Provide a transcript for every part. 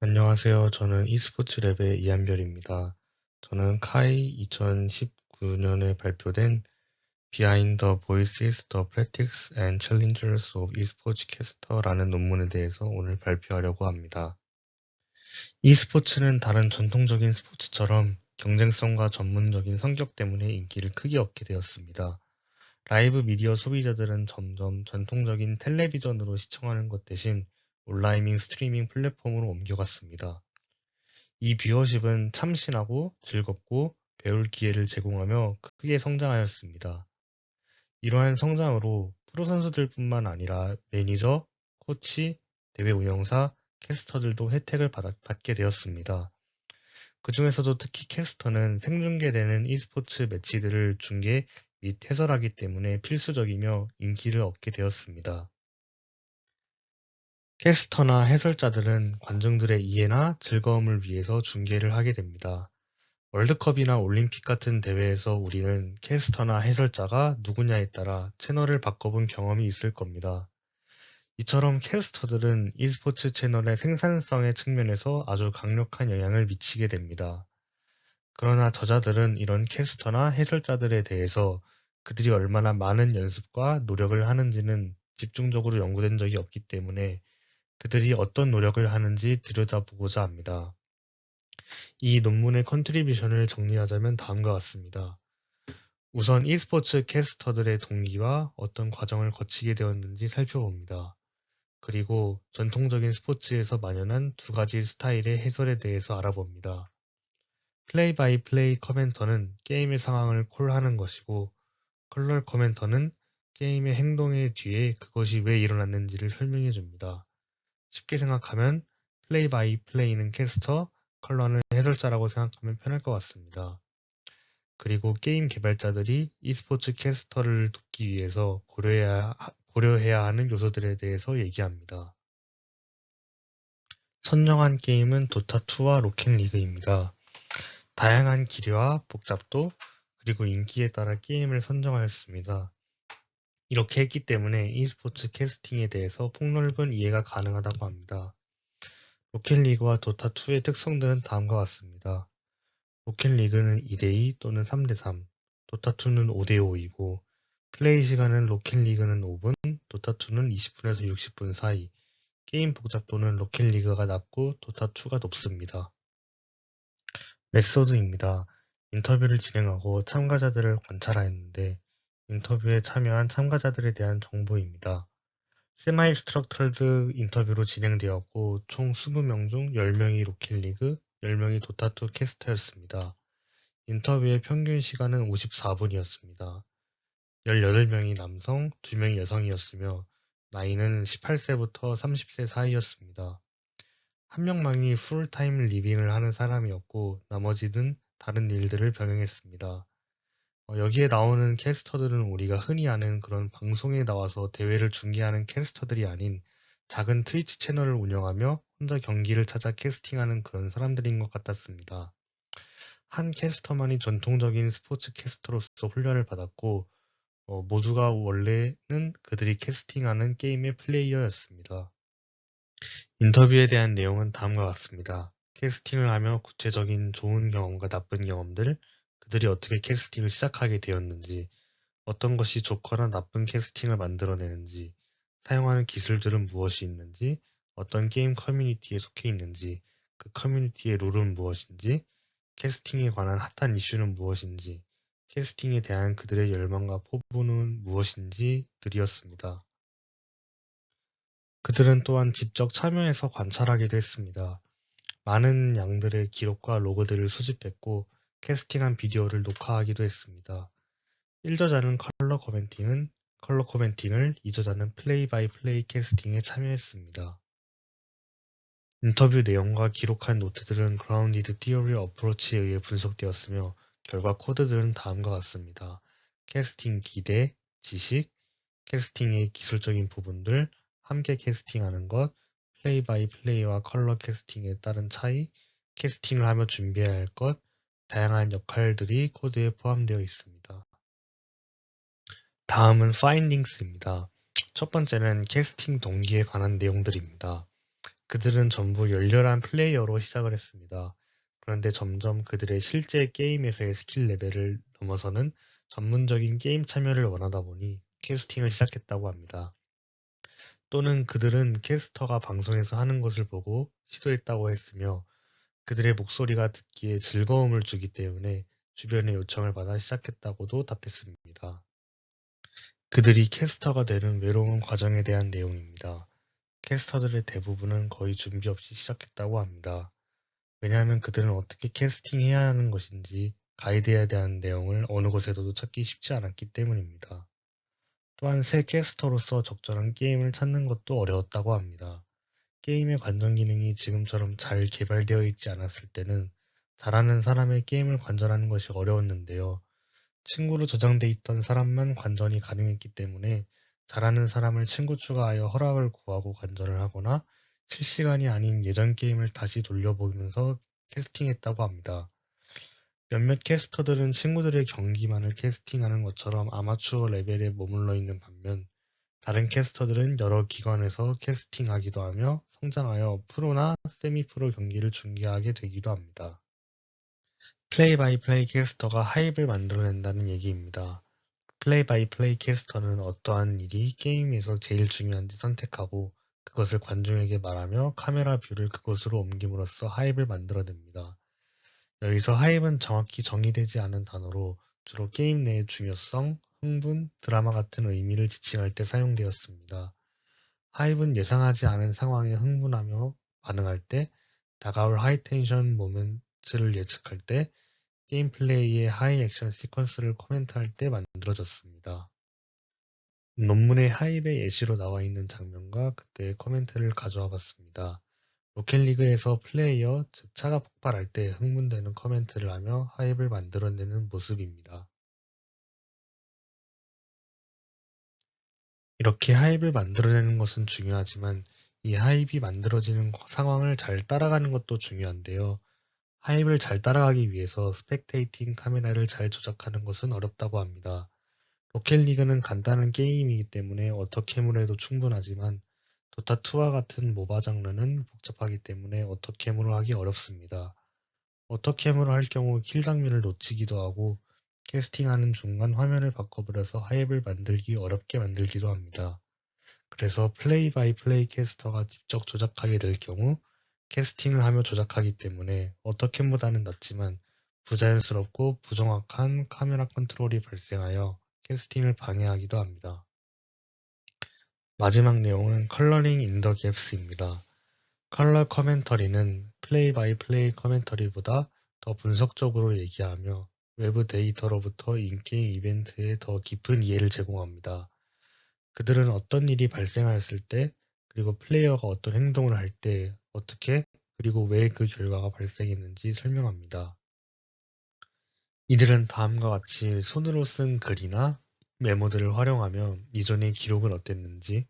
안녕하세요. 저는 e스포츠 랩의 이한별입니다. 저는 카이 2019년에 발표된 Behind the Voices, the Practice and Challenges of eSports Caster라는 논문에 대해서 오늘 발표하려고 합니다. e스포츠는 다른 전통적인 스포츠처럼 경쟁성과 전문적인 성격 때문에 인기를 크게 얻게 되었습니다. 라이브 미디어 소비자들은 점점 전통적인 텔레비전으로 시청하는 것 대신 온라인 스트리밍 플랫폼으로 옮겨갔습니다. 이 뷰어십은 참신하고 즐겁고 배울 기회를 제공하며 크게 성장하였습니다. 이러한 성장으로 프로 선수들뿐만 아니라 매니저, 코치, 대회 운영사, 캐스터들도 혜택을 받게 되었습니다. 그 중에서도 특히 캐스터는 생중계되는 e스포츠 매치들을 중계 및 해설하기 때문에 필수적이며 인기를 얻게 되었습니다. 캐스터나 해설자들은 관중들의 이해나 즐거움을 위해서 중계를 하게 됩니다. 월드컵이나 올림픽 같은 대회에서 우리는 캐스터나 해설자가 누구냐에 따라 채널을 바꿔본 경험이 있을 겁니다. 이처럼 캐스터들은 e스포츠 채널의 생산성의 측면에서 아주 강력한 영향을 미치게 됩니다. 그러나 저자들은 이런 캐스터나 해설자들에 대해서 그들이 얼마나 많은 연습과 노력을 하는지는 집중적으로 연구된 적이 없기 때문에 그들이 어떤 노력을 하는지 들여다보고자 합니다. 이 논문의 컨트리뷰션을 정리하자면 다음과 같습니다. 우선 e스포츠 캐스터들의 동기와 어떤 과정을 거치게 되었는지 살펴봅니다. 그리고 전통적인 스포츠에서 만연한 두 가지 스타일의 해설에 대해서 알아봅니다. 플레이 바이 플레이 커멘터는 게임의 상황을 콜하는 것이고, 컬러 커멘터는 게임의 행동의 뒤에 그것이 왜 일어났는지를 설명해 줍니다. 쉽게 생각하면 플레이 바이 플레이는 캐스터, 컬러는 해설자라고 생각하면 편할 것 같습니다. 그리고 게임 개발자들이 e스포츠 캐스터를 돕기 위해서 고려해야 하는 요소들에 대해서 얘기합니다. 선정한 게임은 도타2와 로켓리그입니다. 다양한 기류와 복잡도, 그리고 인기에 따라 게임을 선정하였습니다. 이렇게 했기 때문에 e스포츠 캐스팅에 대해서 폭넓은 이해가 가능하다고 합니다. 로켓리그와 도타2의 특성들은 다음과 같습니다. 로켓리그는 2대2 또는 3대3, 도타2는 5대5이고, 플레이 시간은 로켓리그는 5분, 도타2는 20분에서 60분 사이, 게임 복잡도는 로켓리그가 낮고 도타2가 높습니다. 메소드입니다. 인터뷰를 진행하고 참가자들을 관찰하였는데, 인터뷰에 참여한 참가자들에 대한 정보입니다. 세마이 스트럭처드 인터뷰로 진행되었고, 총 20명 중 10명이 로켓리그, 10명이 도타2 캐스터였습니다. 인터뷰의 평균 시간은 54분이었습니다. 18명이 남성, 2명이 여성이었으며 나이는 18세부터 30세 사이였습니다. 한 명만이 풀타임 리빙을 하는 사람이었고 나머지는 다른 일들을 병행했습니다. 여기에 나오는 캐스터들은 우리가 흔히 아는 그런 방송에 나와서 대회를 중계하는 캐스터들이 아닌 작은 트위치 채널을 운영하며 혼자 경기를 찾아 캐스팅하는 그런 사람들인 것 같았습니다. 한 캐스터만이 전통적인 스포츠 캐스터로서 훈련을 받았고 모두가 원래는 그들이 캐스팅하는 게임의 플레이어였습니다. 인터뷰에 대한 내용은 다음과 같습니다. 캐스팅을 하며 구체적인 좋은 경험과 나쁜 경험들, 그들이 어떻게 캐스팅을 시작하게 되었는지, 어떤 것이 좋거나 나쁜 캐스팅을 만들어내는지, 사용하는 기술들은 무엇이 있는지, 어떤 게임 커뮤니티에 속해 있는지, 그 커뮤니티의 룰은 무엇인지, 캐스팅에 관한 핫한 이슈는 무엇인지, 캐스팅에 대한 그들의 열망과 포부는 무엇인지들이었습니다. 그들은 또한 직접 참여해서 관찰하기도 했습니다. 많은 양들의 기록과 로그들을 수집했고 캐스팅한 비디오를 녹화하기도 했습니다. 1저자는 컬러 코멘팅을, 2저자는 플레이 바이 플레이 캐스팅에 참여했습니다. 인터뷰 내용과 기록한 노트들은 그라운디드 티어리 어프로치에 의해 분석되었으며 결과 코드들은 다음과 같습니다. 캐스팅 기대, 지식, 캐스팅의 기술적인 부분들, 함께 캐스팅하는 것, 플레이 바이 플레이와 컬러 캐스팅에 따른 차이, 캐스팅을 하며 준비해야 할 것, 다양한 역할들이 코드에 포함되어 있습니다. 다음은 파인딩스입니다. 첫 번째는 캐스팅 동기에 관한 내용들입니다. 그들은 전부 열렬한 플레이어로 시작을 했습니다. 그런데 점점 그들의 실제 게임에서의 스킬 레벨을 넘어서는 전문적인 게임 참여를 원하다 보니 캐스팅을 시작했다고 합니다. 또는 그들은 캐스터가 방송에서 하는 것을 보고 시도했다고 했으며 그들의 목소리가 듣기에 즐거움을 주기 때문에 주변의 요청을 받아 시작했다고도 답했습니다. 그들이 캐스터가 되는 외로운 과정에 대한 내용입니다. 캐스터들의 대부분은 거의 준비 없이 시작했다고 합니다. 왜냐하면 그들은 어떻게 캐스팅해야 하는 것인지 가이드에 대한 내용을 어느 곳에서도 찾기 쉽지 않았기 때문입니다. 또한 새 캐스터로서 적절한 게임을 찾는 것도 어려웠다고 합니다. 게임의 관전 기능이 지금처럼 잘 개발되어 있지 않았을 때는 잘하는 사람의 게임을 관전하는 것이 어려웠는데요. 친구로 저장돼 있던 사람만 관전이 가능했기 때문에 잘하는 사람을 친구 추가하여 허락을 구하고 관전을 하거나 실시간이 아닌 예전 게임을 다시 돌려보면서 캐스팅했다고 합니다. 몇몇 캐스터들은 친구들의 경기만을 캐스팅하는 것처럼 아마추어 레벨에 머물러 있는 반면 다른 캐스터들은 여러 기관에서 캐스팅하기도 하며 성장하여 프로나 세미프로 경기를 중계하게 되기도 합니다. 플레이 바이 플레이 캐스터가 하입을 만들어낸다는 얘기입니다. 플레이 바이 플레이 캐스터는 어떠한 일이 게임에서 제일 중요한지 선택하고 그것을 관중에게 말하며 카메라 뷰를 그곳으로 옮김으로써 하입을 만들어냅니다. 여기서 하입은 정확히 정의되지 않은 단어로 주로 게임 내의 중요성, 흥분, 드라마 같은 의미를 지칭할 때 사용되었습니다. 하입은 예상하지 않은 상황에 흥분하며 반응할 때, 다가올 하이텐션 모멘트를 예측할 때, 게임 플레이의 하이 액션 시퀀스를 코멘트할 때 만들어졌습니다. 논문의 하입의 예시로 나와 있는 장면과 그때의 코멘트를 가져와 봤습니다. 로켓리그에서 플레이어, 즉 차가 폭발할 때 흥분되는 코멘트를 하며 하입을 만들어내는 모습입니다. 이렇게 하입을 만들어내는 것은 중요하지만 이 하입이 만들어지는 상황을 잘 따라가는 것도 중요한데요. 하입을 잘 따라가기 위해서 스펙테이팅 카메라를 잘 조작하는 것은 어렵다고 합니다. 로켓리그는 간단한 게임이기 때문에 어떻게물 해도 충분하지만 도타2와 같은 모바 장르는 복잡하기 때문에 어떻게물을 하기 어렵습니다. 어터캠으로 할 경우 킬 장면을 놓치기도 하고 캐스팅하는 중간 화면을 바꿔버려서 하입을 만들기 어렵게 만들기도 합니다. 그래서 플레이 바이 플레이 캐스터가 직접 조작하게 될 경우 캐스팅을 하며 조작하기 때문에 어터캠보다는 낫지만 부자연스럽고 부정확한 카메라 컨트롤이 발생하여 캐스팅을 방해하기도 합니다. 마지막 내용은 컬러링 인 더 갭스입니다. 컬러 커멘터리는 플레이 바이 플레이 커멘터리보다 더 분석적으로 얘기하며 외부 데이터로부터 인게임 이벤트에 더 깊은 이해를 제공합니다. 그들은 어떤 일이 발생하였을 때, 그리고 플레이어가 어떤 행동을 할 때, 어떻게, 그리고 왜 그 결과가 발생했는지 설명합니다. 이들은 다음과 같이 손으로 쓴 글이나 메모들을 활용하며 이전의 기록은 어땠는지,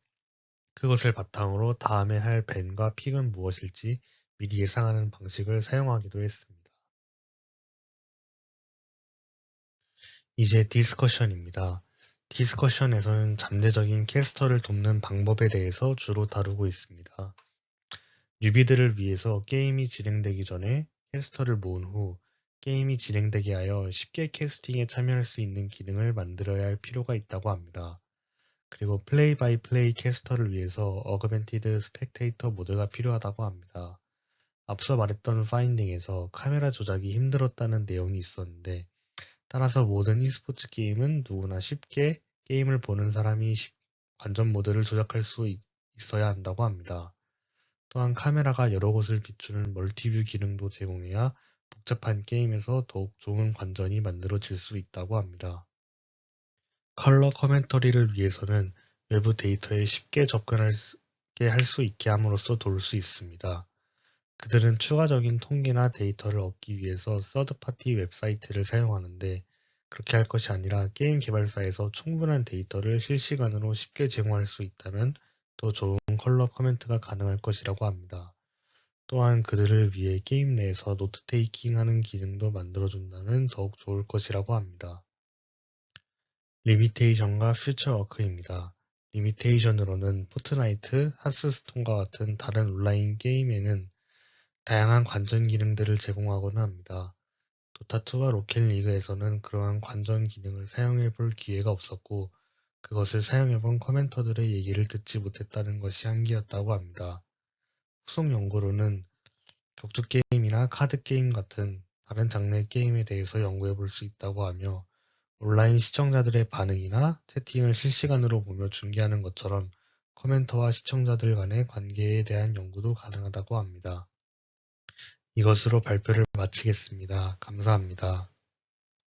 그것을 바탕으로 다음에 할 밴과 픽은 무엇일지 미리 예상하는 방식을 사용하기도 했습니다. 이제 디스커션입니다. 디스커션에서는 잠재적인 캐스터를 돕는 방법에 대해서 주로 다루고 있습니다. 뉴비들을 위해서 게임이 진행되기 전에 캐스터를 모은 후 게임이 진행되게 하여 쉽게 캐스팅에 참여할 수 있는 기능을 만들어야 할 필요가 있다고 합니다. 그리고 플레이 바이 플레이 캐스터를 위해서 어그멘티드 스펙테이터 모드가 필요하다고 합니다. 앞서 말했던 파인딩에서 카메라 조작이 힘들었다는 내용이 있었는데 따라서 모든 e스포츠 게임은 누구나 쉽게 게임을 보는 사람이 관전 모드를 조작할 수 있어야 한다고 합니다. 또한 카메라가 여러 곳을 비추는 멀티뷰 기능도 제공해야 복잡한 게임에서 더욱 좋은 관전이 만들어질 수 있다고 합니다. 컬러 커멘터리를 위해서는 외부 데이터에 쉽게 접근하게 할 수 있게 함으로써 도울 수 있습니다. 그들은 추가적인 통계나 데이터를 얻기 위해서 서드파티 웹사이트를 사용하는데 그렇게 할 것이 아니라 게임 개발사에서 충분한 데이터를 실시간으로 쉽게 제공할 수 있다면 더 좋은 컬러 커멘트가 가능할 것이라고 합니다. 또한 그들을 위해 게임 내에서 노트 테이킹 하는 기능도 만들어준다면 더욱 좋을 것이라고 합니다. 리미테이션과 퓨처 워크입니다. 리미테이션으로는 포트나이트, 하스스톤과 같은 다른 온라인 게임에는 다양한 관전 기능들을 제공하곤 합니다. 도타2와 로켓리그에서는 그러한 관전 기능을 사용해볼 기회가 없었고 그것을 사용해본 커멘터들의 얘기를 듣지 못했다는 것이 한계였다고 합니다. 후속 연구로는 격투 게임이나 카드 게임 같은 다른 장르의 게임에 대해서 연구해볼 수 있다고 하며 온라인 시청자들의 반응이나 채팅을 실시간으로 보며 중계하는 것처럼 커멘터와 시청자들 간의 관계에 대한 연구도 가능하다고 합니다. 이것으로 발표를 마치겠습니다. 감사합니다.